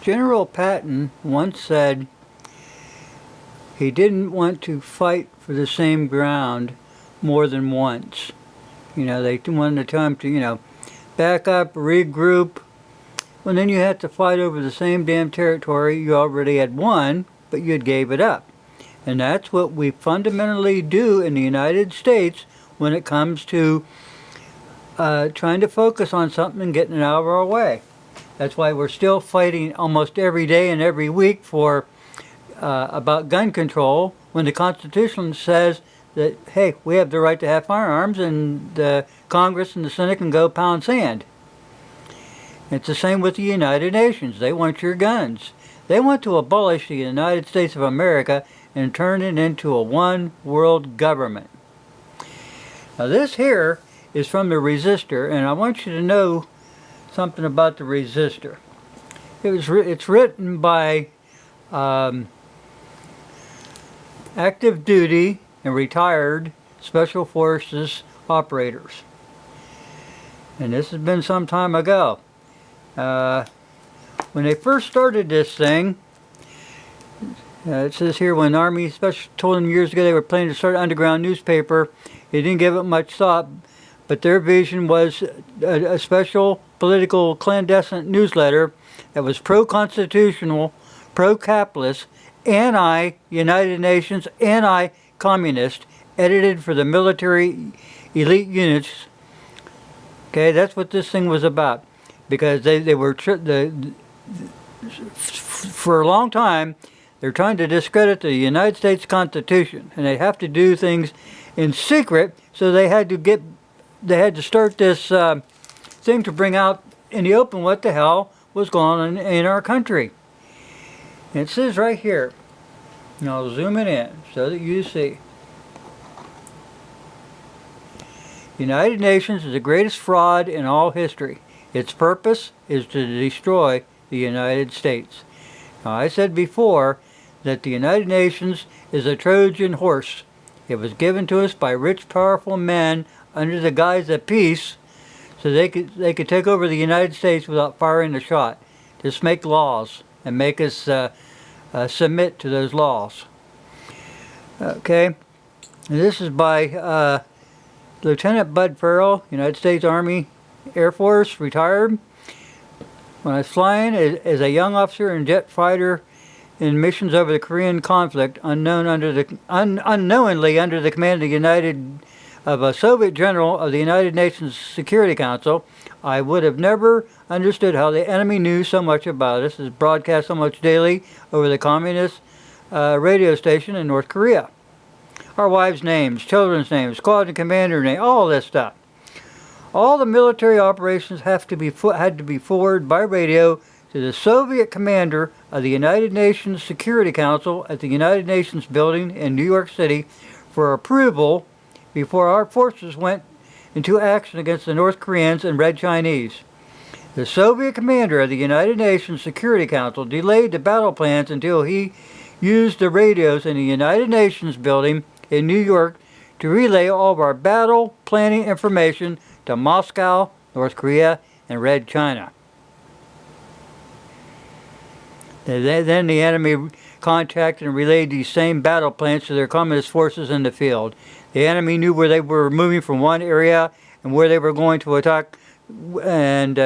General Patton once said he didn't want to fight for the same ground more than once. They wanted to tell him to, back up, regroup. Well, then you have to fight over the same damn territory you already had won, but you gave it up. And that's what we fundamentally do in the United States when it comes to trying to focus on something and getting it out of our way. That's why we're still fighting almost every day and every week for about gun control, when the Constitution says that, hey, we have the right to have firearms, and the Congress and the Senate can go pound sand. It's the same with the United Nations. They want your guns. They want to abolish the United States of America and turn it into a one-world government. Now this here is from the Resistor, and I want you to know something about the Resistor. It's written by active duty and retired Special Forces operators. And this has been some time ago. When they first started this thing, it says here, when Army Special told them years ago they were planning to start an underground newspaper, they didn't give it much thought, but their vision was a special political clandestine newsletter that was pro-constitutional, pro-capitalist, anti-United Nations, anti-communist, edited for the military elite units. Okay, that's what this thing was about. Because they were, for a long time, they're trying to discredit the United States Constitution. And they have to do things in secret, so they had to start this thing to bring out in the open what the hell was going on in our country. And it says right here, and I'll zoom it in so that you see. The United Nations is the greatest fraud in all history. Its purpose is to destroy the United States. Now, I said before that the United Nations is a Trojan horse. It was given to us by rich, powerful men under the guise of peace, so they could take over the United States without firing a shot. Just make laws and make us submit to those laws. Okay, and this is by Lieutenant Bud Farrell, United States Army Air Force, retired. When I was flying as a young officer and jet fighter in missions over the Korean conflict, unknowingly under the command of a Soviet general of the United Nations Security Council, I would have never understood how the enemy knew so much about us. It's broadcast so much daily over the communist radio station in North Korea. Our wives' names, children's names, squadron commander name, all this stuff. All the military operations had to be forwarded by radio to the Soviet commander of the United Nations Security Council at the United Nations building in New York City for approval before our forces went into action against the North Koreans and Red Chinese. The Soviet commander of the United Nations Security Council delayed the battle plans until he used the radios in the United Nations building in New York to relay all of our battle planning information to Moscow, North Korea, and Red China. Then the enemy contacted and relayed these same battle plans to their communist forces in the field. The enemy knew where they were moving from one area and where they were going to attack, and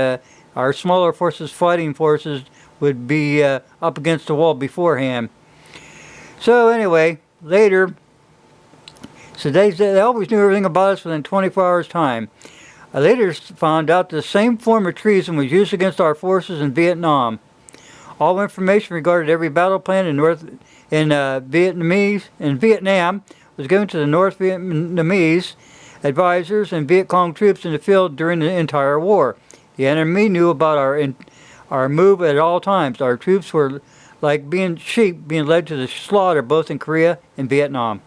our smaller forces, fighting forces, would be up against the wall beforehand. So anyway, later, so they always knew everything about us within 24 hours' time. I later found out the same form of treason was used against our forces in Vietnam. All information regarding every battle plan in Vietnam was given to the North Vietnamese advisors and Viet Cong troops in the field during the entire war. The enemy knew about our move at all times. Our troops were like sheep being led to the slaughter both in Korea and Vietnam.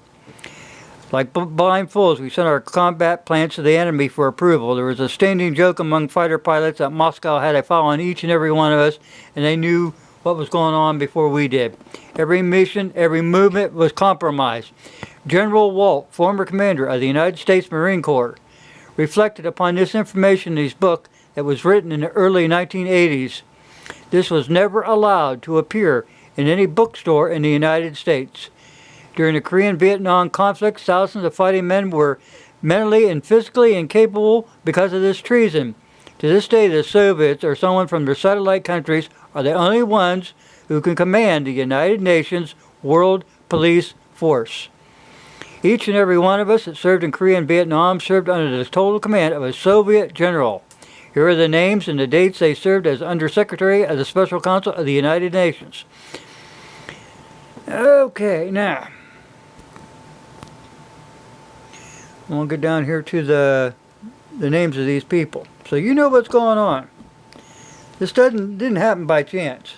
Like blind fools, we sent our combat plans to the enemy for approval. There was a standing joke among fighter pilots that Moscow had a file on each and every one of us, and they knew what was going on before we did. Every mission, every movement was compromised. General Walt, former commander of the United States Marine Corps, reflected upon this information in his book that was written in the early 1980s. This was never allowed to appear in any bookstore in the United States. During the Korean-Vietnam conflict, thousands of fighting men were mentally and physically incapable because of this treason. To this day, the Soviets or someone from their satellite countries are the only ones who can command the United Nations World Police Force. Each and every one of us that served in Korea and Vietnam served under the total command of a Soviet general. Here are the names and the dates they served as Undersecretary of the Special Council of the United Nations. Okay, now we'll get down here to the names of these people, so you know what's going on. This didn't happen by chance.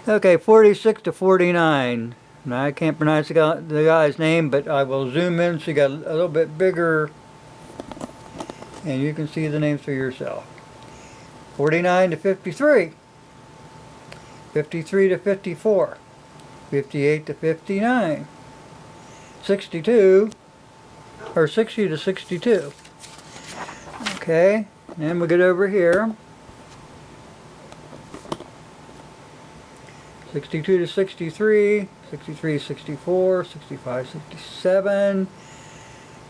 Okay, 46 to 49. Now, I can't pronounce the guy's name, but I will zoom in so you got a little bit bigger, and you can see the names for yourself. 49 to 53. 53 to 54. 58 to 59. 62, or 60 to 62. Okay, and we'll get over here. 62 to 63, 63, 64, 65, 67,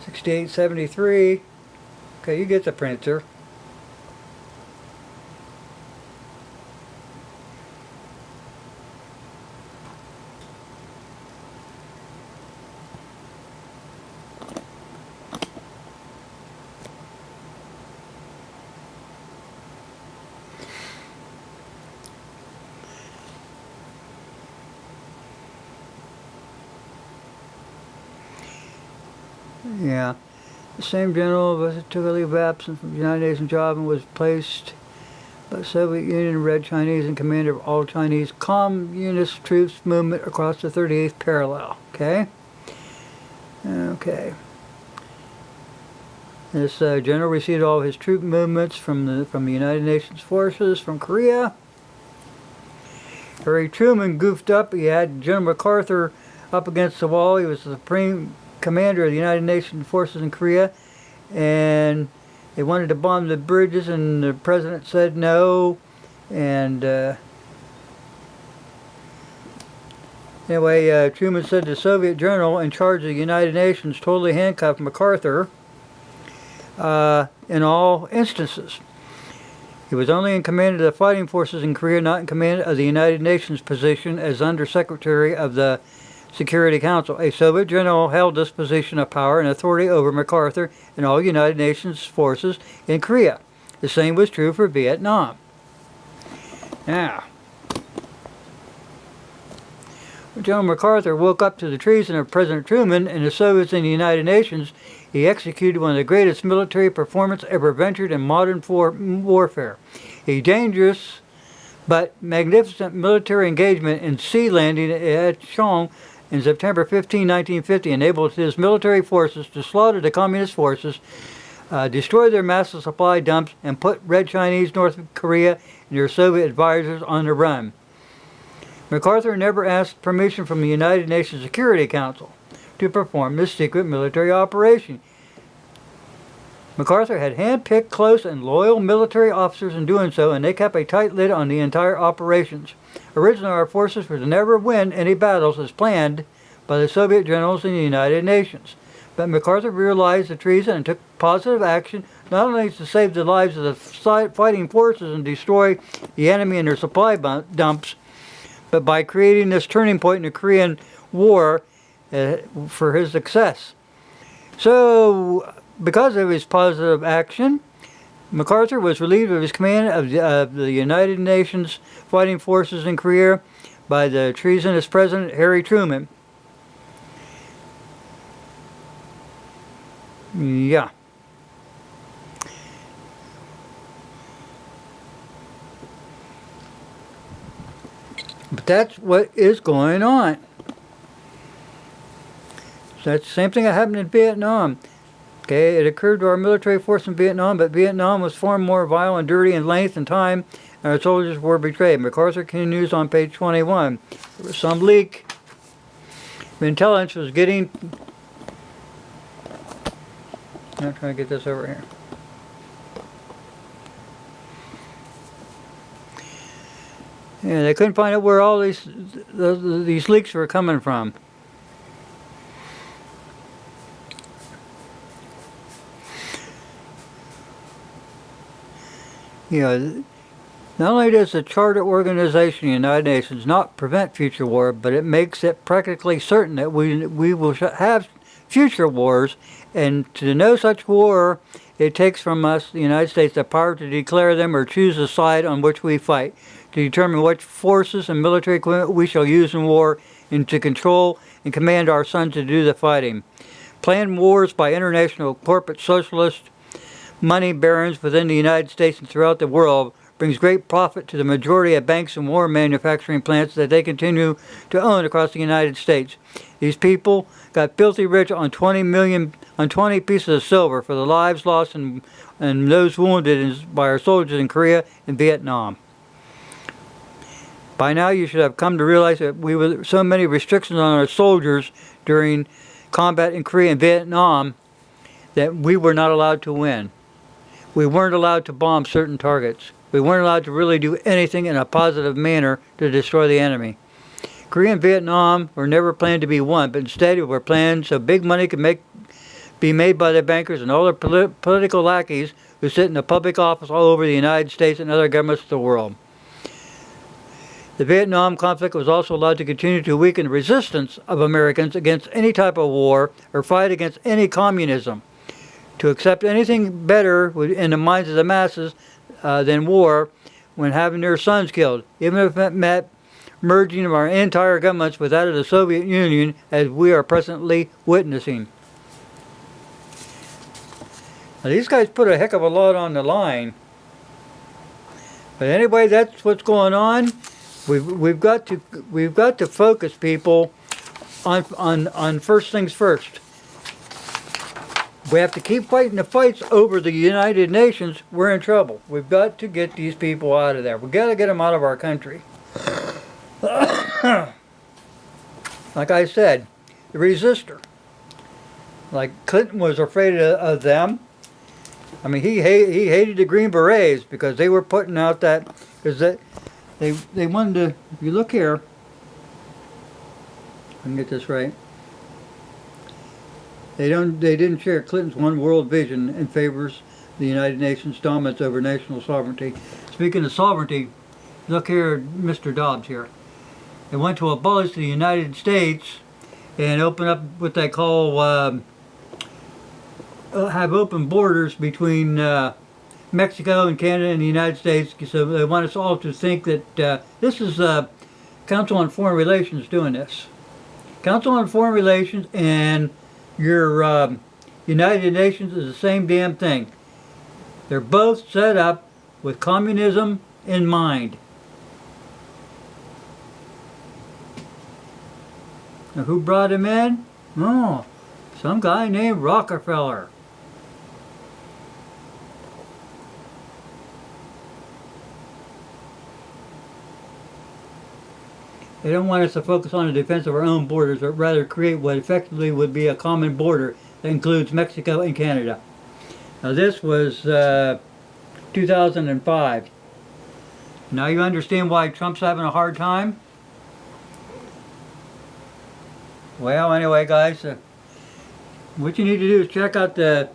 68, 73. Okay, you get the printer. Yeah, the same general took a leave of absence from the United Nations job and was placed by the Soviet Union Red Chinese in command of all Chinese Communist troops movement across the 38th parallel. Okay? Okay. This general received all of his troop movements from the United Nations forces from Korea. Harry Truman goofed up. He had General MacArthur up against the wall. He was the supreme commander of the United Nations forces in Korea, and they wanted to bomb the bridges, and the president said no. And anyway, Truman said the Soviet general in charge of the United Nations totally handcuffed MacArthur in all instances. He was only in command of the fighting forces in Korea, not in command of the United Nations position as Undersecretary of the Security Council. A Soviet general held this position of power and authority over MacArthur and all United Nations forces in Korea. The same was true for Vietnam. Now, when General MacArthur woke up to the treason of President Truman and the Soviets in the United Nations, he executed one of the greatest military performances ever ventured in modern warfare. A dangerous but magnificent military engagement in sea landing at Chong in September 15, 1950 enabled his military forces to slaughter the communist forces, destroy their massive supply dumps, and put Red Chinese, North Korea, and their Soviet advisors on the run. MacArthur never asked permission from the United Nations Security Council to perform this secret military operation. MacArthur had hand-picked close and loyal military officers in doing so, and they kept a tight lid on the entire operations. Originally, our forces were to never win any battles as planned by the Soviet generals in the United Nations. But MacArthur realized the treason and took positive action, not only to save the lives of the fighting forces and destroy the enemy and their supply dumps, but by creating this turning point in the Korean War for his success. So, because of his positive action, MacArthur was relieved of his command of the United Nations fighting forces in Korea by the treasonous President Harry Truman. Yeah. But that's what is going on. So that's the same thing that happened in Vietnam. Okay, it occurred to our military force in Vietnam, but Vietnam was far more vile and dirty in length and time, and our soldiers were betrayed. MacArthur continues on page 21. There was some leak. The intelligence was getting... I'm trying to get this over here. Yeah, they couldn't find out where all these leaks were coming from. You know, not only does the Charter Organization of the United Nations not prevent future war, but it makes it practically certain that we will have future wars, and to know such war, it takes from us, the United States, the power to declare them or choose the side on which we fight, to determine what forces and military equipment we shall use in war, and to control and command our sons to do the fighting. Planned wars by international corporate socialist money barons within the United States and throughout the world brings great profit to the majority of banks and war manufacturing plants that they continue to own across the United States. These people got filthy rich on 20 pieces of silver for the lives lost and those wounded by our soldiers in Korea and Vietnam. By now you should have come to realize that we were so many restrictions on our soldiers during combat in Korea and Vietnam that we were not allowed to win. We weren't allowed to bomb certain targets. We weren't allowed to really do anything in a positive manner to destroy the enemy. Korea and Vietnam were never planned to be won, but instead were planned so big money could be made by the bankers and all the political lackeys who sit in the public office all over the United States and other governments of the world. The Vietnam conflict was also allowed to continue to weaken the resistance of Americans against any type of war or fight against any communism. To accept anything better in the minds of the masses than war when having their sons killed, even if it meant merging of our entire governments with that of the Soviet Union, as we are presently witnessing. Now, these guys put a heck of a lot on the line. But anyway, that's what's going on. We've got to focus, people, on first things first. We have to keep fighting the fights over the United Nations. We're in trouble. We've got to get these people out of there. We've got to get them out of our country. Like I said, the resistor. Like Clinton was afraid of them. I mean, he hated the Green Berets because they were putting out that, because they wanted to, if you look here, I can get this right. They didn't share Clinton's one world vision and favors the United Nations dominance over national sovereignty. Speaking of sovereignty, look here, Mr. Dobbs here. They want to abolish the United States and open up what they call, have open borders between Mexico and Canada and the United States. So they want us all to think that this is Council on Foreign Relations doing this. Council on Foreign Relations and your United Nations is the same damn thing. They're both set up with communism in mind. Now, who brought him in? Oh, some guy named Rockefeller. They don't want us to focus on the defense of our own borders, but rather create what effectively would be a common border that includes Mexico and Canada. Now this was 2005. Now you understand why Trump's having a hard time? Well, anyway, guys, what you need to do is check out the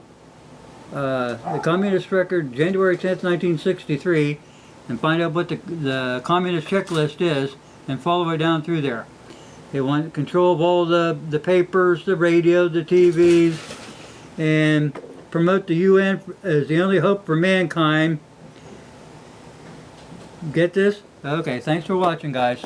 Communist Record, January 10th, 1963, and find out what the Communist checklist is, and follow it down through there. They want control of all the papers, the radio, the TVs, and promote the UN as the only hope for mankind. Get this? Okay, thanks for watching, guys.